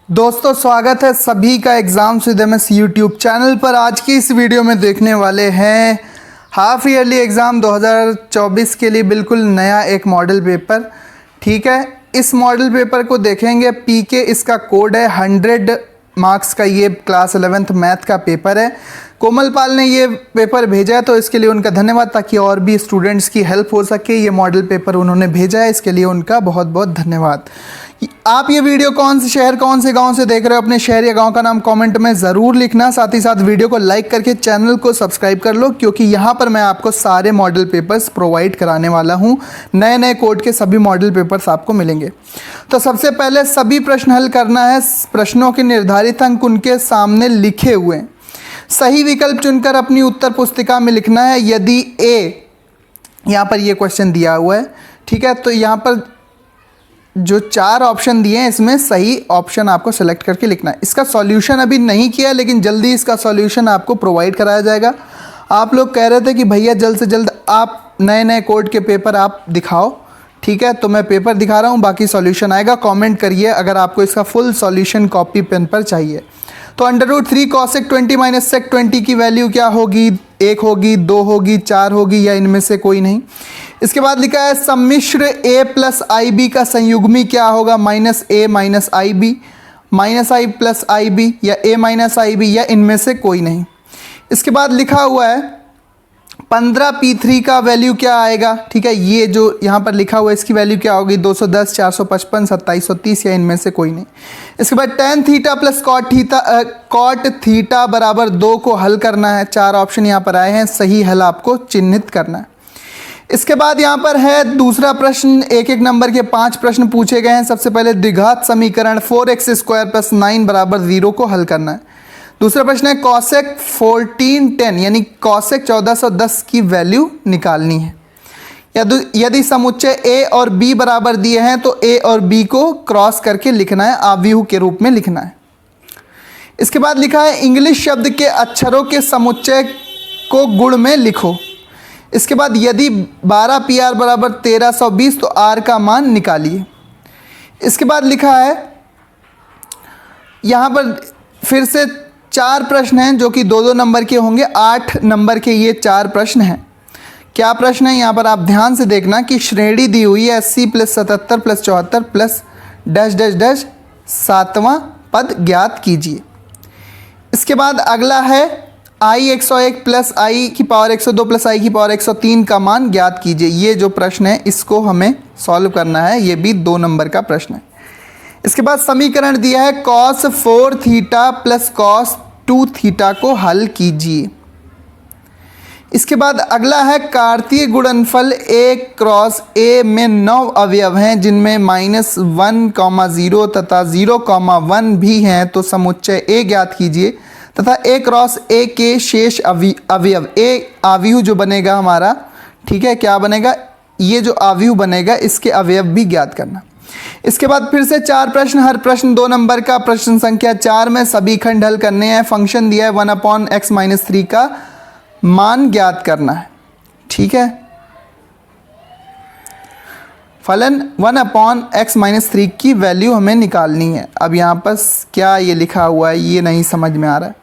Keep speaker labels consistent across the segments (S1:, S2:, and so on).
S1: दोस्तों स्वागत है सभी का exams with MS YouTube channel पर। आज की इस वीडियो में देखने वाले हैं हाफ ईयरली एग्ज़ाम 2024 के लिए बिल्कुल नया एक मॉडल पेपर। ठीक है, इस मॉडल पेपर को देखेंगे। पीके इसका कोड है, 100 मार्क्स का ये क्लास 11th मैथ का पेपर है। कोमल पाल ने ये पेपर भेजा है तो इसके लिए उनका धन्यवाद, ताकि और भी स्टूडेंट्स की हेल्प हो सके। ये मॉडल पेपर उन्होंने भेजा है, इसके लिए उनका बहुत बहुत धन्यवाद। आप ये वीडियो कौन से शहर कौन से गांव से देख रहे हो, अपने शहर या गांव का नाम कमेंट में ज़रूर लिखना। साथ ही साथ वीडियो को लाइक करके चैनल को सब्सक्राइब कर लो, क्योंकि यहाँ पर मैं आपको सारे मॉडल पेपर्स प्रोवाइड कराने वाला हूँ। नए नए कोड के सभी मॉडल पेपर्स आपको मिलेंगे। तो सबसे पहले सभी प्रश्न हल करना है। प्रश्नों के निर्धारित अंक उनके सामने लिखे हुए हैं। सही विकल्प चुनकर अपनी उत्तर पुस्तिका में लिखना है। यदि ए, यहाँ पर ये क्वेश्चन दिया हुआ है, ठीक है, तो यहाँ पर जो 4 ऑप्शन दिए हैं इसमें सही ऑप्शन आपको सेलेक्ट करके लिखना है। इसका सॉल्यूशन अभी नहीं किया, लेकिन जल्दी इसका सॉल्यूशन आपको प्रोवाइड कराया जाएगा। आप लोग कह रहे थे कि भैया जल्द से जल्द आप नए नए कोड के पेपर आप दिखाओ। ठीक है, तो मैं पेपर दिखा रहा हूँ, बाकी सॉल्यूशन आएगा। कमेंट करिए अगर आपको इसका फुल सॉल्यूशन कॉपी पेन पर चाहिए। तो √3 cosec 20 - sec 20 की वैल्यू क्या होगी? 1 होगी, 2 होगी, 4 होगी, या इनमें से कोई नहीं। इसके बाद लिखा है सम्मिश्र a + ib का संयुग्मी क्या होगा? -a - ib, -i + ib, या a - ib, या इनमें से कोई नहीं। इसके बाद लिखा हुआ है 15p3 का वैल्यू क्या आएगा? ठीक है, ये जो यहाँ पर लिखा हुआ है इसकी वैल्यू क्या होगी? 210, 455, 2730, या इनमें से कोई नहीं। इसके बाद tan थीटा + cot थीटा बराबर 2 को हल करना है। 4 ऑप्शन यहाँ पर आए हैं, सही हल आपको चिन्हित करना है। इसके बाद यहाँ पर है दूसरा प्रश्न। एक एक नंबर के 5 प्रश्न पूछे गए हैं। सबसे पहले द्विघात समीकरण 4x² + 9 = 0 को हल करना है। दूसरा प्रश्न है cosec 1410 यानी cosec 1410 की वैल्यू निकालनी है। यदि समुच्चय a और b बराबर दिए हैं तो a और b को क्रॉस करके लिखना है, आव्यूह के रूप में लिखना है। इसके बाद लिखा है इंग्लिश शब्द के अक्षरों के समुच्चय को गुण में लिखो। इसके बाद यदि 12pr = 1320 तो r का मान निकालिए। इसके बाद लिखा है यहाँ पर फिर से 4 प्रश्न हैं जो कि 2-2 नंबर के होंगे। 8 नंबर के ये 4 प्रश्न हैं। क्या प्रश्न है यहाँ पर आप ध्यान से देखना कि श्रेणी दी हुई है 80 + 77 + 74 + ... 7वां पद ज्ञात कीजिए। इसके बाद अगला है i 101 + i की पावर 102 + i की पावर 103 का मान ज्ञात कीजिए। ये जो प्रश्न है इसको हमें सॉल्व करना है। ये भी 2 नंबर का प्रश्न है। इसके बाद समीकरण दिया है cos 4θ + cos 2θ को हल कीजिए। इसके बाद अगला है कार्तीय गुणनफल a × a में 9 अवयव हैं, जिनमें -1, 0 तथा 0, 1 भी हैं, तो समुच्चय a ज्ञात कीजिए तथा a × a के शेष अवयव a आव्यूह जो बनेगा हमारा, ठीक है, क्या बनेगा? ये जो आव्यूह बनेगा इसके अवयव भी ज्ञात करना। इसके बाद फिर से 4 प्रश्न, हर प्रश्न 2 नंबर का। प्रश्न संख्या 4 में सभी खंड हल करने हैं। फंक्शन दिया है 1/x - 3 का मान ज्ञात करना है। ठीक है, फलन 1/x - 3 की वैल्यू हमें निकालनी है। अब यहाँ पर क्या ये लिखा हुआ है ये नहीं समझ में आ रहा है।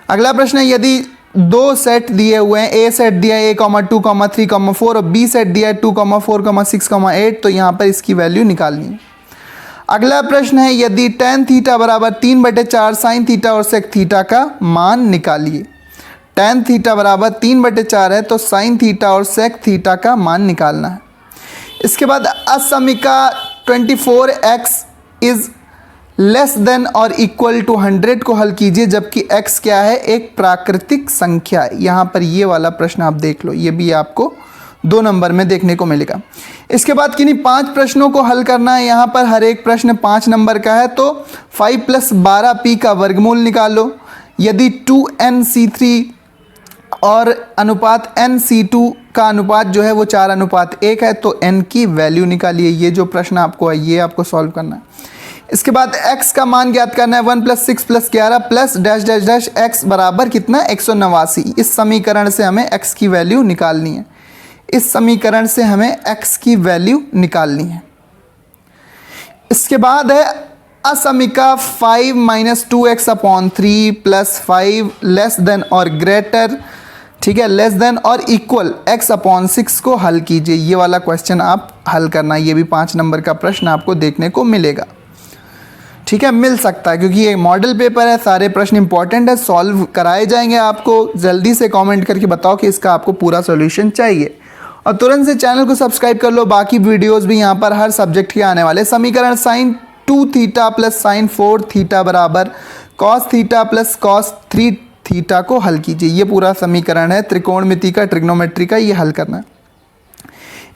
S1: अगला प्रश्न है यदि 2 सेट दिए हुए हैं, a सेट दिया है a, 2, 3, 4 और b सेट दिया है 2, 4, 6, 8, तो यहाँ पर इसकी वैल्यू निकालनी है। अगला प्रश्न है यदि tan थीटा बराबर 3/4 sin थीटा और sec थीटा का मान निकालिए। tan थीटा बराबर 3/4 है तो sin थीटा और sec थीटा का मान निकालना है। इसके बाद असमीका 24x इज लेस देन और इक्वल टू 100 को हल कीजिए, जबकि x क्या है? एक प्राकृतिक संख्या है। यहाँ पर ये वाला प्रश्न आप देख लो, ये भी आपको 2 नंबर में देखने को मिलेगा। इसके बाद किन्हीं 5 प्रश्नों को हल करना है। यहाँ पर हर एक प्रश्न 5 नंबर का है, तो 5 + 12p का वर्गमूल निकालो। यदि 2nc3 और अनुपात nc2 का अनुपात जो है वो 4:1 है, तो n की वैल्यू निकालिए। ये जो प्रश्न आपको है ये आपको सॉल्व करना है। इसके बाद x का मान ज्ञात करना है। 1 + 6 + 11 + ... x बराबर कितना? 189। इस समीकरण से हमें x की वैल्यू निकालनी है। इस समीकरण से हमें x की वैल्यू निकालनी है। इसके बाद है असमीका 5 minus 2x upon 3 plus 5 less than और ग्रेटर, ठीक है, लेस देन और इक्वल x अपॉन 6 को हल कीजिए। ये वाला क्वेश्चन आप हल करना, ये भी 5 नंबर का प्रश्न आपको देखने को मिलेगा, ठीक है, मिल सकता है, क्योंकि ये मॉडल पेपर है, सारे प्रश्न इंपॉर्टेंट है, सॉल्व कराए जाएंगे। आपको जल्दी से कमेंट करके बताओ कि इसका आपको पूरा सॉल्यूशन चाहिए, और तुरंत से चैनल को सब्सक्राइब कर लो। बाकी वीडियोस भी यहाँ पर हर सब्जेक्ट के आने वाले। समीकरण sine 2 theta plus sine 4 theta बराबर cos theta plus cos 3 theta को हल कीजिए। ये पूरा समीकरण है त्रिकोणमिति का, ट्रिग्नोमेट्री का, ये हल करना है।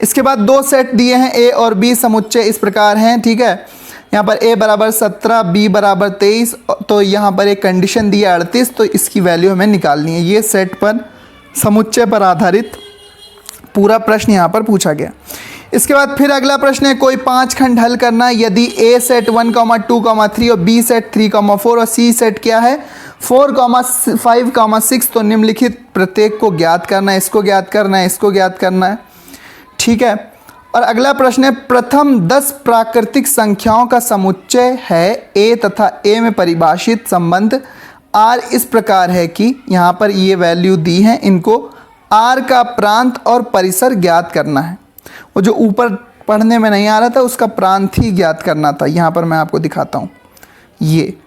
S1: इसके बाद दो सेट दिए हैं, ए और बी समुच्चय इस प्रकार हैं, ठीक है। यहाँ पर a बराबर 17, b बराबर 23, तो यहाँ पर एक कंडीशन दी है 38, तो इसकी वैल्यू हमें निकालनी है। ये सेट पर, समुच्चय पर आधारित पूरा प्रश्न यहाँ पर पूछा गया। इसके बाद फिर अगला प्रश्न है, कोई 5 खंड हल करना है यदि a सेट 1, 2, 3 और b सेट 3, 4 और c सेट क्या है 4, 5, 6, तो निम्नलिखित प्रत्येक को ज्ञात करना है, इसको ज्ञात करना है, इसको ज्ञात करना है, ठीक है। और अगला प्रश्न है, प्रथम 10 प्राकृतिक संख्याओं का समुच्चय है a तथा a में परिभाषित संबंध r इस प्रकार है कि यहाँ पर ये वैल्यू दी है, इनको r का प्रांत और परिसर ज्ञात करना है। वो जो ऊपर पढ़ने में नहीं आ रहा था उसका प्रांत ही ज्ञात करना था। यहाँ पर मैं आपको दिखाता हूँ, ये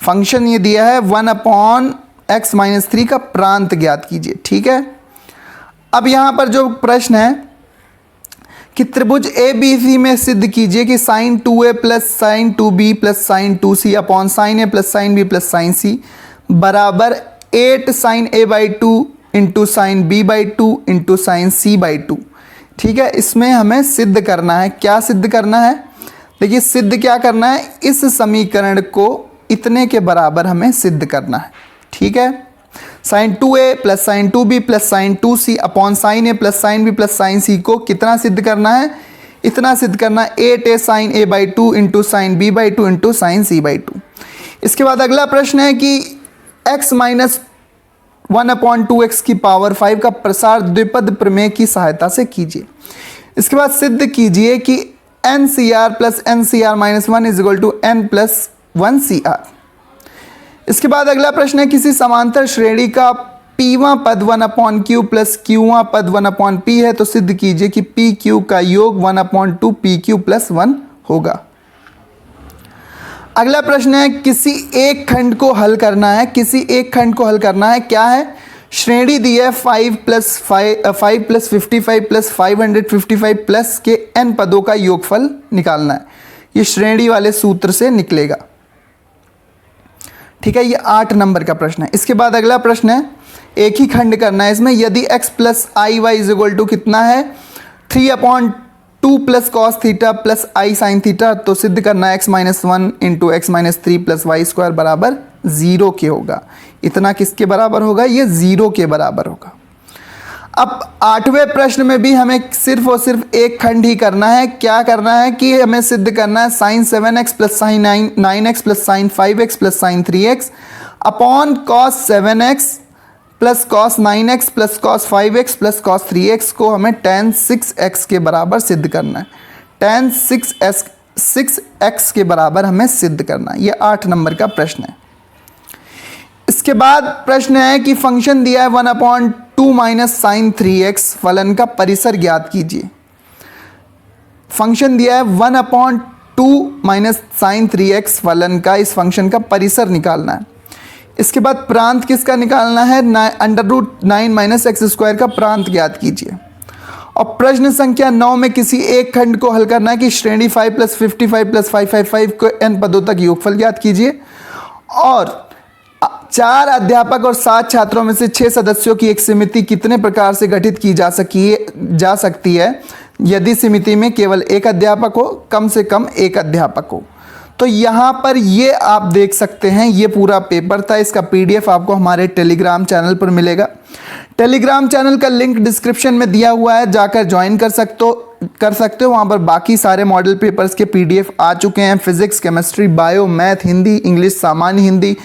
S1: फंक्शन ये दिया है 1/x-3 का प्रांत ज्ञात कीजिए, ठीक है। अब यहाँ पर जो प्रश्न है कि त्रिभुज ABC में सिद्ध कीजिए कि sine 2a plus sine 2b plus sine 2c upon sine a plus sine b plus sine c बराबर 8 sine a/2 into sine b/2 into sine c/2, ठीक है। इसमें हमें सिद्ध करना है, क्या सिद्ध करना है, देखिए सिद्ध क्या करना है, इस समीकरण को इतने के बराबर हमें सिद्ध करना है, ठीक है। Sine 2a plus sine 2b plus sine 2c upon sine a plus sine b plus sine c को कितना सिद्ध करना है, इतना सिद्ध करना है 8a sine a/2 into sine b/2 into sine c/2। इसके बाद अगला प्रश्न है कि x माइनस 1/2x की पावर 5 का प्रसार द्विपद प्रमेय की सहायता से कीजिए। इसके बाद सिद्ध कीजिए कि NCR plus NCR minus 1 is equal to n plus 1 CR। इसके बाद अगला प्रश्न है, किसी समांतर श्रेणी का पीवां पद 1/q प्लस क्यूवां पद 1/p है, तो सिद्ध कीजिए कि PQ का योग 1/2 PQ प्लस 1 होगा। अगला प्रश्न है, किसी एक खंड को हल करना है, किसी एक खंड को हल करना है, क्या है, श्रेणी दी है 5 प्लस 55 प्लस 555 प्लस के n पदों का योगफल निकालना है। ये श्रेणी वाले सूत्र से निकलेगा, ठीक है। ये 8 नंबर का प्रश्न है। इसके बाद अगला प्रश्न है, एक ही खंड करना है इसमें, यदि x plus i y is equal to कितना है 3/2 plus cos theta plus i sine theta, तो सिद्ध करना है x minus 1 into x minus 3 plus y square बराबर 0 के होगा। इतना किसके बराबर होगा, ये 0 के बराबर होगा। अब 8वें प्रश्न में भी हमें सिर्फ और सिर्फ एक खंड ही करना है, क्या करना है कि हमें सिद्ध करना है sine 7x plus sine 9x plus sine 5x plus sine 3x upon cos 7x plus cos 9x plus cos 5x plus cos 3x को हमें tan 6x के बराबर सिद्ध करना है। tan 6x के बराबर हमें सिद्ध करना है। ये 8 नंबर का प्रश्न है। इसके बाद प्रश्न है कि फंक्शन दिया है 1/2 माइनस साइन 3x, फलन का परिसर ज्ञात कीजिए। फंक्शन दिया है 1/2 माइनस साइन 3x, फलन का, इस फंक्शन का परिसर निकालना है। इसके बाद प्रांत किसका निकालना है, √9 माइनस एक्स स्क्वायर का प्रांत ज्ञात कीजिए। और प्रश्न संख्या 9 में किसी एक खंड को हल करना है कि श्रेणी 5 प्लस 55 प्लस 555 को n पदों तक योगफल ज्ञात कीजिए। और 4 अध्यापक और 7 छात्रों में से 6 सदस्यों की एक समिति कितने प्रकार से गठित की जा सकती है यदि समिति में केवल एक अध्यापक हो, कम से कम एक अध्यापक हो। तो यहाँ पर ये आप देख सकते हैं, ये पूरा पेपर था, इसका PDF आपको हमारे टेलीग्राम चैनल पर मिलेगा। टेलीग्राम चैनल का लिंक डिस्क्रिप्शन में दिया हुआ है, जाकर ज्वाइन कर सकते हो। वहाँ पर बाकी सारे मॉडल पेपर्स के PDF आ चुके हैं। Physics, chemistry, bio, math, Hindi, English, सामान्य हिंदी,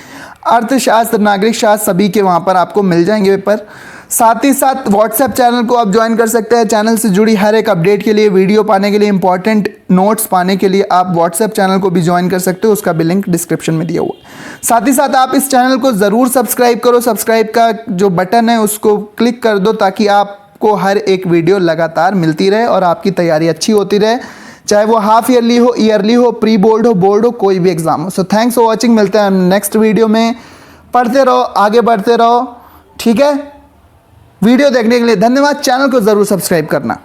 S1: अर्थशास्त्र, नागरिक शास्त्र, सभी के वहाँ पर आपको मिल जाएंगे पेपर। साथ ही साथ व्हाट्सएप चैनल को आप ज्वाइन कर सकते हैं। चैनल से जुड़ी हर एक अपडेट के लिए, वीडियो पाने के लिए, इंपॉर्टेंट नोट्स पाने के लिए आप व्हाट्सएप चैनल को भी ज्वाइन कर सकते हो। उसका भी लिंक डिस्क्रिप्शन में दिया हुआ है। साथ ही साथ आप इस चैनल को ज़रूर सब्सक्राइब करो। सब्सक्राइब का जो बटन है उसको क्लिक कर दो ताकि आपको हर एक वीडियो लगातार मिलती रहे और आपकी तैयारी अच्छी होती रहे, चाहे वो हाफ ईयरली हो, ईयरली हो, प्री बोर्ड हो, बोर्ड हो, कोई भी एग्जाम हो। So thanks for watching. मिलते हैं नेक्स्ट वीडियो में। पढ़ते रहो, आगे बढ़ते रहो, ठीक है। वीडियो देखने के लिए धन्यवाद। चैनल को ज़रूर सब्सक्राइब करना।